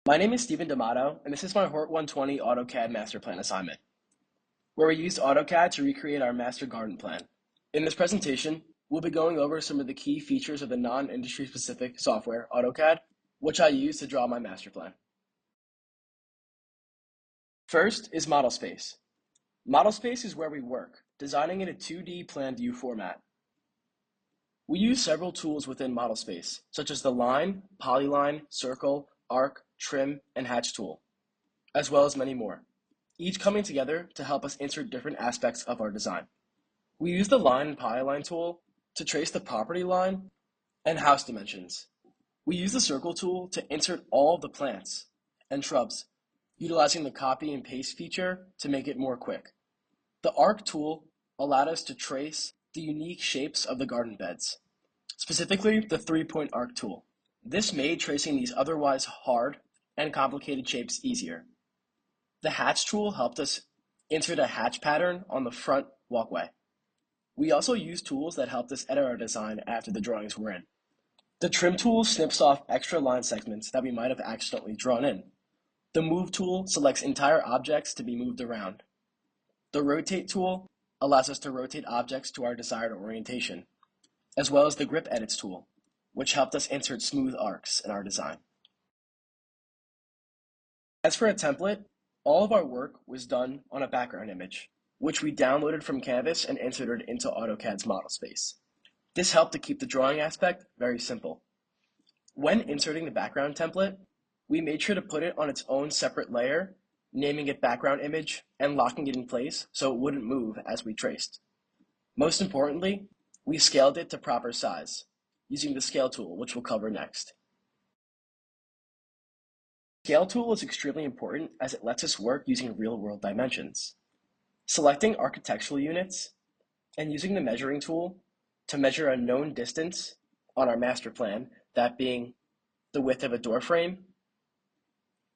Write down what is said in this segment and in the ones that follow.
My name is Stephen D'Amato, and this is my HORT 120 AutoCAD master plan assignment, where we used AutoCAD to recreate our master garden plan. In this presentation, we'll be going over some of the key features of the non-industry specific software, AutoCAD, which I use to draw my master plan. First is model space. Model space is where we work, designing in a 2D plan view format. We use several tools within model space, such as the line, polyline, circle, arc, trim, and hatch tool, as well as many more, each coming together to help us insert different aspects of our design. We use the line and polyline tool to trace the property line and house dimensions. We use the circle tool to insert all of the plants and shrubs, utilizing the copy and paste feature to make it more quick. The arc tool allowed us to trace the unique shapes of the garden beds, specifically the 3-point arc tool. This made tracing these otherwise hard and complicated shapes easier. The hatch tool helped us insert a hatch pattern on the front walkway. We also used tools that helped us edit our design after the drawings were in. The trim tool snips off extra line segments that we might have accidentally drawn in. The move tool selects entire objects to be moved around. The rotate tool allows us to rotate objects to our desired orientation, as well as the grip edits tool, which helped us insert smooth arcs in our design. As for a template, all of our work was done on a background image, which we downloaded from Canvas and inserted into AutoCAD's model space. This helped to keep the drawing aspect very simple. When inserting the background template, we made sure to put it on its own separate layer, naming it background image and locking it in place so it wouldn't move as we traced. Most importantly, we scaled it to proper size, using the scale tool, which we'll cover next. The scale tool is extremely important as it lets us work using real-world dimensions. Selecting architectural units and using the measuring tool to measure a known distance on our master plan, that being the width of a door frame,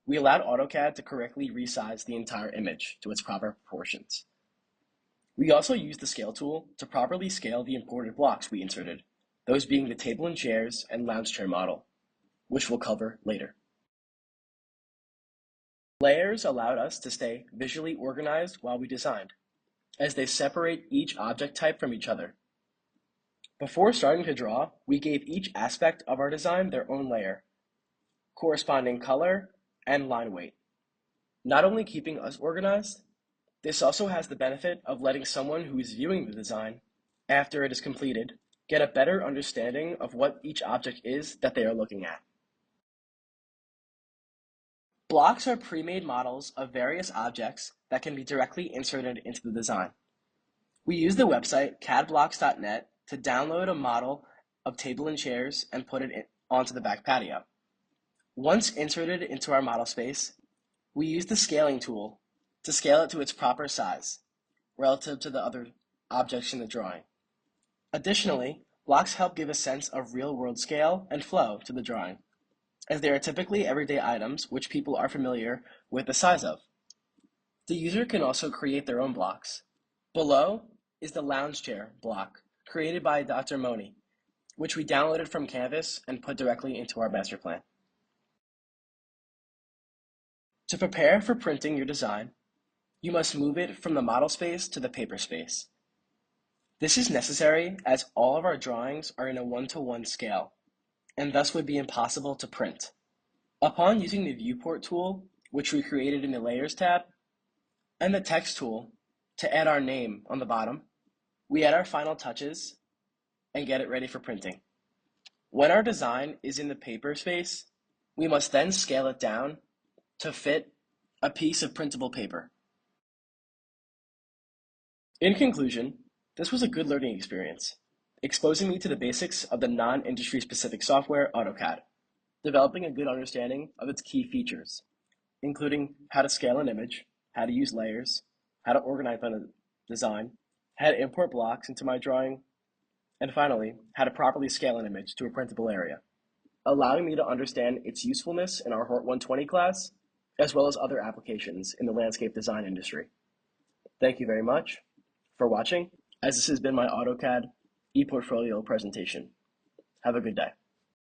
we allowed AutoCAD to correctly resize the entire image to its proper proportions. We also used the scale tool to properly scale the imported blocks we inserted, those being the table and chairs and lounge chair model, which we'll cover later. Layers allowed us to stay visually organized while we designed, as they separate each object type from each other. Before starting to draw, we gave each aspect of our design their own layer, corresponding color and line weight. Not only keeping us organized, this also has the benefit of letting someone who is viewing the design, after it is completed, get a better understanding of what each object is that they are looking at. Blocks are pre-made models of various objects that can be directly inserted into the design. We use the website cadblocks.net to download a model of table and chairs and put it onto the back patio. Once inserted into our model space, we use the scaling tool to scale it to its proper size relative to the other objects in the drawing. Additionally, blocks help give a sense of real-world scale and flow to the drawing, as they are typically everyday items which people are familiar with the size of. The user can also create their own blocks. Below is the lounge chair block created by Dr. Moni, which we downloaded from Canvas and put directly into our master plan. To prepare for printing your design, you must move it from the model space to the paper space. This is necessary as all of our drawings are in a 1-to-1 scale, and thus would be impossible to print. Upon using the viewport tool, which we created in the Layers tab, and the text tool to add our name on the bottom, we add our final touches and get it ready for printing. When our design is in the paper space, we must then scale it down to fit a piece of printable paper. In conclusion, this was a good learning experience, exposing me to the basics of the non-industry specific software AutoCAD, developing a good understanding of its key features, including how to scale an image, how to use layers, how to organize my design, how to import blocks into my drawing, and finally, how to properly scale an image to a printable area, allowing me to understand its usefulness in our HORT 120 class, as well as other applications in the landscape design industry. Thank you very much for watching, as this has been my AutoCAD ePortfolio presentation. Have a good day.